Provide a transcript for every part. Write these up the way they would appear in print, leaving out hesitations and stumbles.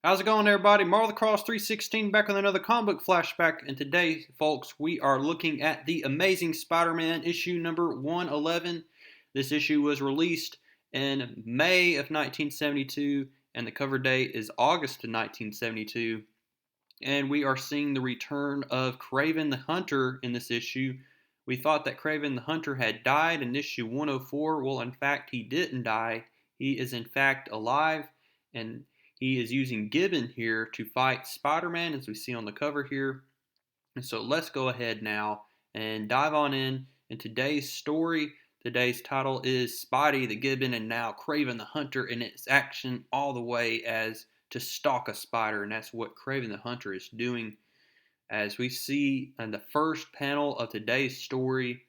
How's it going, everybody? Marvel the Cross 316 back with another comic book flashback. And today, folks, we are looking at the Amazing Spider-Man issue number 111. This issue was released in May of 1972, and the cover date is August of 1972. And we are seeing the return of Kraven the Hunter in this issue. We thought that Kraven the Hunter had died in issue 104. Well, in fact, he didn't die. He is, in fact, alive, and he is using Gibbon here to fight Spider-Man, as we see on the cover here. And so let's go ahead now and dive on in today's story. Today's title is Spidey the Gibbon and now Kraven the Hunter, and its action all the way as to stalk a spider, and that's what Kraven the Hunter is doing. As we see in the first panel of today's story,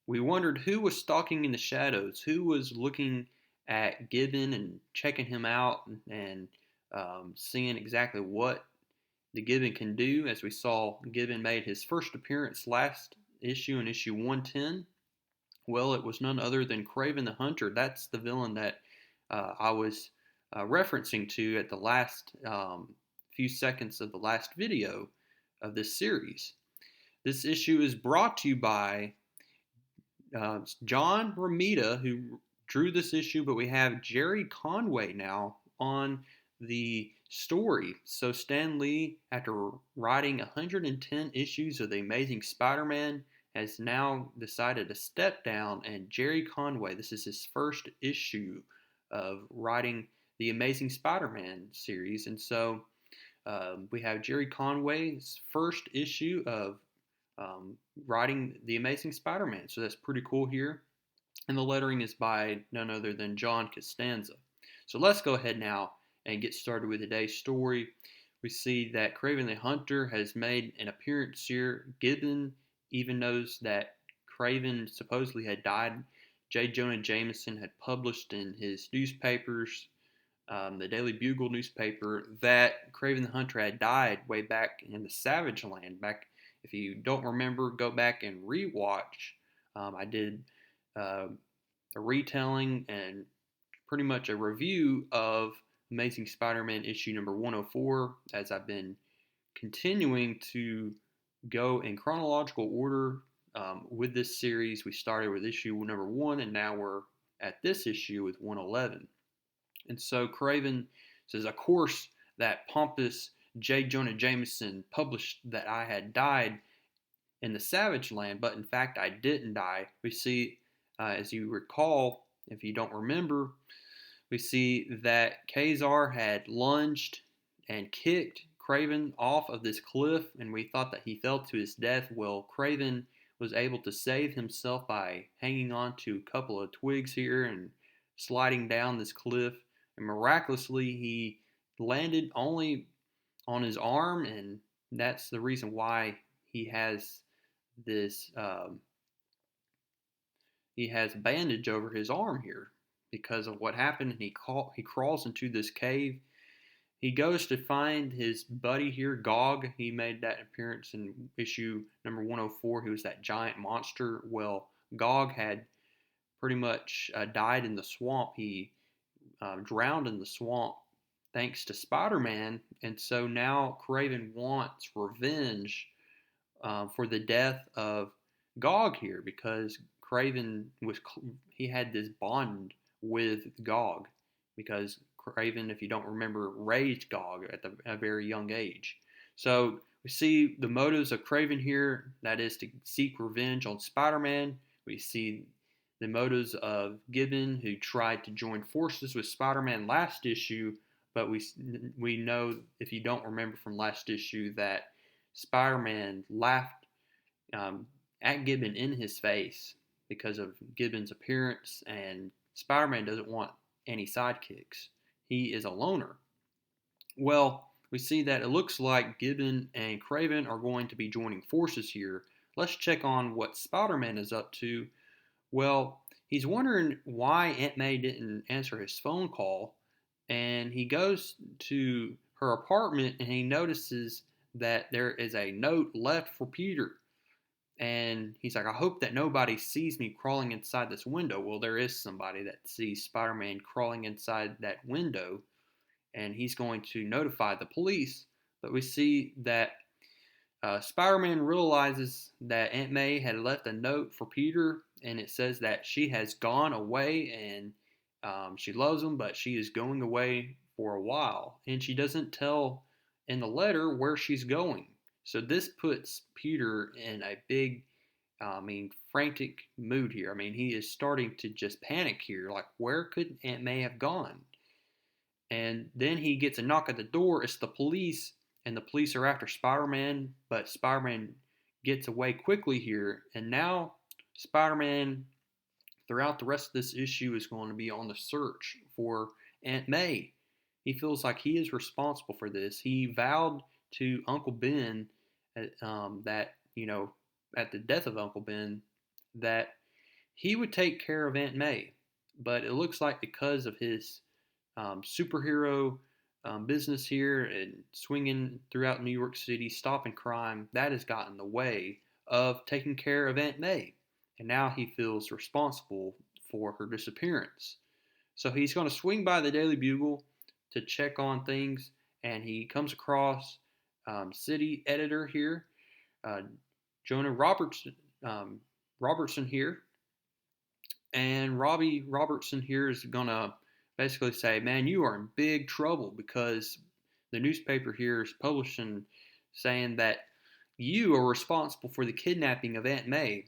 we wondered who was stalking in the shadows, who was looking at Gibbon and checking him out and seeing exactly what the Gibbon can do. As we saw, Gibbon made his first appearance last issue in issue 110. Well, it was none other than Kraven the Hunter. That's the villain that I was referencing to at the last few seconds of the last video of this series. This issue is brought to you by John Romita, who drew this issue, but we have Jerry Conway now on the story. So Stan Lee, after writing 110 issues of The Amazing Spider-Man, has now decided to step down, and Jerry Conway, this is his first issue of writing the Amazing Spider-Man series, and so we have Jerry Conway's first issue of writing the Amazing Spider-Man, so that's pretty cool here. And the lettering is by none other than John Costanza. So let's go ahead now and get started with today's story. We see that Kraven the Hunter has made an appearance here. Gibbon even knows that Kraven supposedly had died. J. Jonah Jameson had published in his newspapers, the Daily Bugle newspaper, that Kraven the Hunter had died way back in the Savage Land. Back, if you don't remember, go back and rewatch. I did a retelling and pretty much a review of Amazing Spider-Man issue number 104, as I've been continuing to go in chronological order with this series. We started with issue number 1, and now we're at this issue with 111. And so Kraven says, of course, that pompous J. Jonah Jameson published that I had died in the Savage Land, but in fact I didn't die. We see, as you recall, if you don't remember, we see that Kazar had lunged and kicked Kraven off of this cliff, and we thought that he fell to his death. Well, Kraven was able to save himself by hanging on to a couple of twigs here and sliding down this cliff, and miraculously he landed only on his arm, and that's the reason why he has this he has bandage over his arm here because of what happened. He crawls into this cave. He goes to find his buddy here, Gog. He made that appearance in issue number 104. He was that giant monster. Well, Gog had pretty much died in the swamp. He drowned in the swamp thanks to Spider-Man, and so now Kraven wants revenge for the death of Gog here, because Kraven he had this bond with Gog, because Kraven, if you don't remember, raised Gog at a very young age. So we see the motives of Kraven here, that is to seek revenge on Spider-Man. We see the motives of Gibbon, who tried to join forces with Spider-Man last issue, but we know, if you don't remember from last issue, that Spider-Man laughed at Gibbon in his face because of Gibbon's appearance, and Spider-Man doesn't want any sidekicks. He is a loner. Well, we see that it looks like Gibbon and Kraven are going to be joining forces here. Let's check on what Spider-Man is up to. Well, he's wondering why Aunt May didn't answer his phone call, and he goes to her apartment and he notices that there is a note left for Peter. And he's like, I hope that nobody sees me crawling inside this window. Well, there is somebody that sees Spider-Man crawling inside that window. and he's going to notify the police. But we see that Spider-Man realizes that Aunt May had left a note for Peter, and it says that she has gone away, and she loves him, but she is going away for a while, and she doesn't tell in the letter where she's going. So this puts Peter in a big, frantic mood here. I mean, he is starting to just panic here. Like, where could Aunt May have gone? And then he gets a knock at the door. It's the police, and the police are after Spider-Man, but Spider-Man gets away quickly here. And now Spider-Man, throughout the rest of this issue, is going to be on the search for Aunt May. He feels like he is responsible for this. He vowed to Uncle Ben that, at the death of Uncle Ben, that he would take care of Aunt May. But it looks like because of his superhero business here and swinging throughout New York City, stopping crime, that has gotten in the way of taking care of Aunt May. And now he feels responsible for her disappearance. So he's going to swing by the Daily Bugle to check on things, and he comes across city editor here, Jonah Robertson here. And Robbie Robertson here is going to basically say, man, you are in big trouble because the newspaper here is publishing saying that you are responsible for the kidnapping of Aunt May.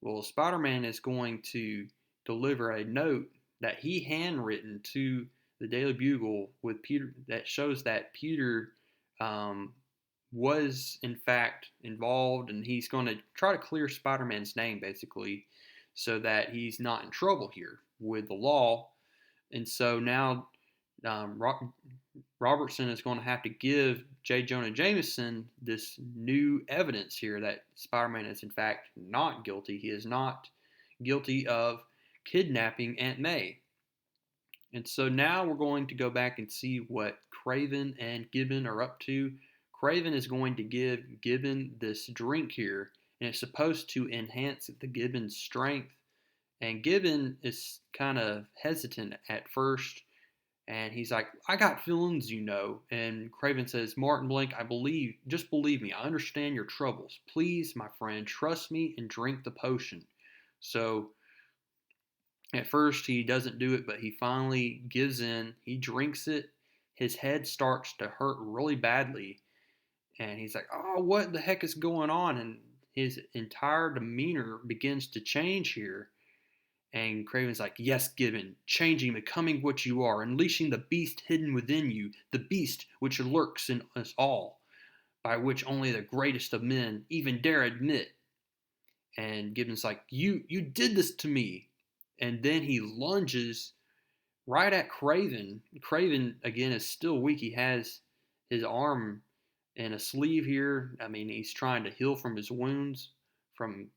Well, Spider-Man is going to deliver a note that he handwritten to the Daily Bugle with Peter that shows that Peter was in fact involved, and he's going to try to clear Spider-Man's name basically so that he's not in trouble here with the law. And so now Robertson is going to have to give J. Jonah Jameson this new evidence here that Spider-Man is in fact not guilty. He is not guilty of kidnapping Aunt May. And so now we're going to go back and see what Kraven and Gibbon are up to. Kraven is going to give Gibbon this drink here, and it's supposed to enhance the Gibbon's strength. And Gibbon is kind of hesitant at first, and he's like, I got feelings, And Kraven says, Martin Blank, just believe me, I understand your troubles. Please, my friend, trust me and drink the potion. So at first he doesn't do it, but he finally gives in. He drinks it. His head starts to hurt really badly. And he's like, oh, what the heck is going on? And his entire demeanor begins to change here. And Kraven's like, yes, Gibbon, changing, becoming what you are, unleashing the beast hidden within you, the beast which lurks in us all, by which only the greatest of men even dare admit. And Gibbon's like, you did this to me. And then he lunges right at Kraven. Kraven, again, is still weak. He has his arm in a sleeve here. I mean, he's trying to heal from his wounds from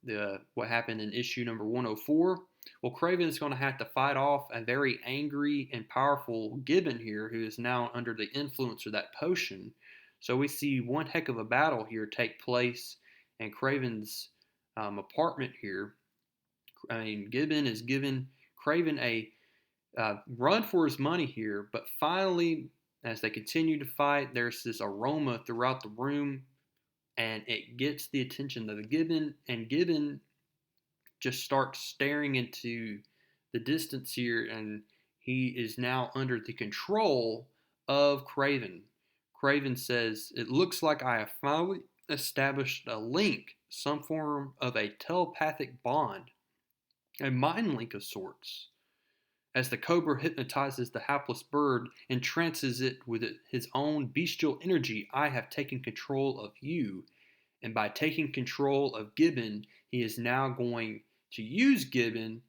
what happened in issue number 104. Well, Kraven is going to have to fight off a very angry and powerful Gibbon here, who is now under the influence of that potion. So we see one heck of a battle here take place in Kraven's apartment here. I mean, Gibbon is giving Kraven a run for his money here, but finally, as they continue to fight, there's this aroma throughout the room, and it gets the attention of the Gibbon, and Gibbon just starts staring into the distance here, and he is now under the control of Kraven. Kraven says, it looks like I have finally established a link, some form of a telepathic bond, a mind link of sorts. As the cobra hypnotizes the hapless bird, entrances it with his own bestial energy, I have taken control of you. And by taking control of Gibbon, he is now going to use Gibbon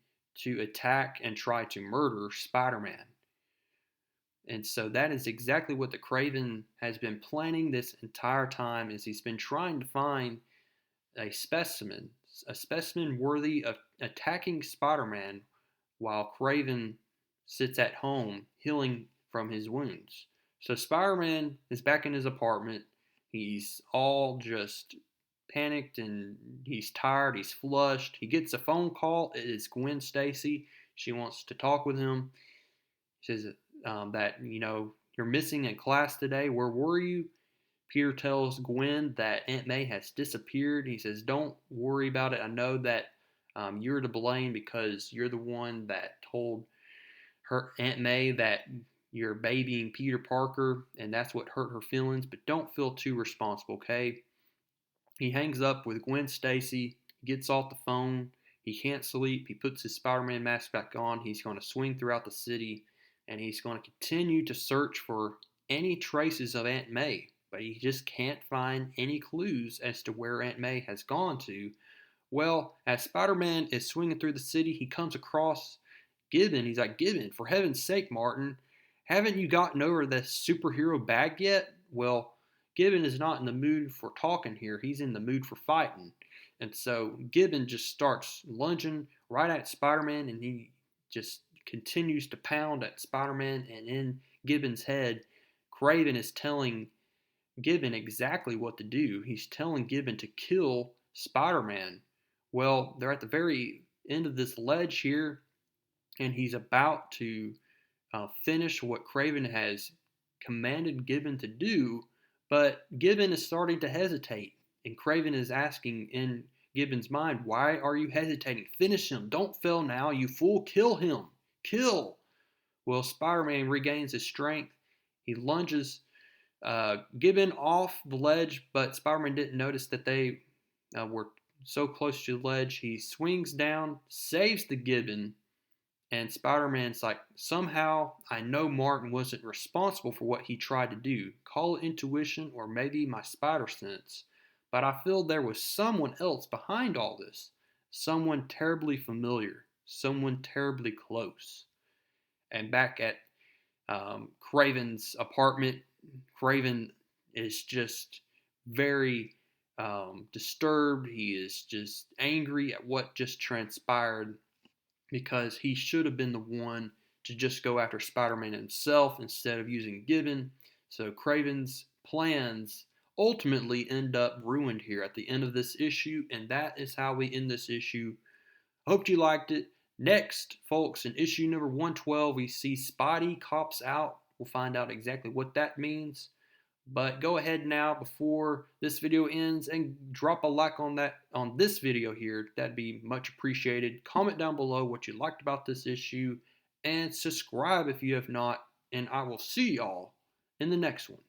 to attack and try to murder Spider-Man. And so that is exactly what the Kraven has been planning this entire time, is he's been trying to find a specimen worthy of attacking Spider-Man while Kraven sits at home healing from his wounds. So Spider-Man is back in his apartment. He's all just panicked and he's tired. He's flushed. He gets a phone call. It is Gwen Stacy. She wants to talk with him. She says that You're missing in class today. Where were you? Peter tells Gwen that Aunt May has disappeared. He says, don't worry about it. I know that you're to blame because you're the one that told her Aunt May that you're babying Peter Parker, and that's what hurt her feelings. But don't feel too responsible, okay? He hangs up with Gwen Stacy, gets off the phone. He can't sleep. He puts his Spider-Man mask back on. He's going to swing throughout the city, and he's going to continue to search for any traces of Aunt May. But he just can't find any clues as to where Aunt May has gone to. Well, as Spider-Man is swinging through the city, he comes across Gibbon. He's like, Gibbon, for heaven's sake, Martin, haven't you gotten over this superhero bag yet? Well, Gibbon is not in the mood for talking here. He's in the mood for fighting. And so Gibbon just starts lunging right at Spider-Man, and he just continues to pound at Spider-Man. And in Gibbon's head, Kraven is telling Gibbon exactly what to do. He's telling Gibbon to kill Spider-Man. Well, they're at the very end of this ledge here, and he's about to finish what Kraven has commanded Gibbon to do, but Gibbon is starting to hesitate, and Kraven is asking in Gibbon's mind, why are you hesitating? Finish him. Don't fail now, you fool. Kill him. Kill. Well, Spider-Man regains his strength. He lunges Gibbon off the ledge, but Spider-Man didn't notice that they were so close to the ledge. He swings down, saves the Gibbon, and Spider-Man's like, somehow I know Martin wasn't responsible for what he tried to do. Call it intuition or maybe my spider sense. But I feel there was someone else behind all this. Someone terribly familiar. Someone terribly close. And back at Kraven's apartment, Kraven is just very disturbed. He is just angry at what just transpired, because he should have been the one to just go after Spider-Man himself instead of using Gibbon. So Kraven's plans ultimately end up ruined here at the end of this issue, and that is how we end this issue. Hope you liked it. Next, folks, in issue number 112, we see Spidey cops out. We'll find out exactly what that means. But go ahead now before this video ends and drop a like on this video here. That'd be much appreciated. Comment down below what you liked about this issue and subscribe if you have not. And I will see y'all in the next one.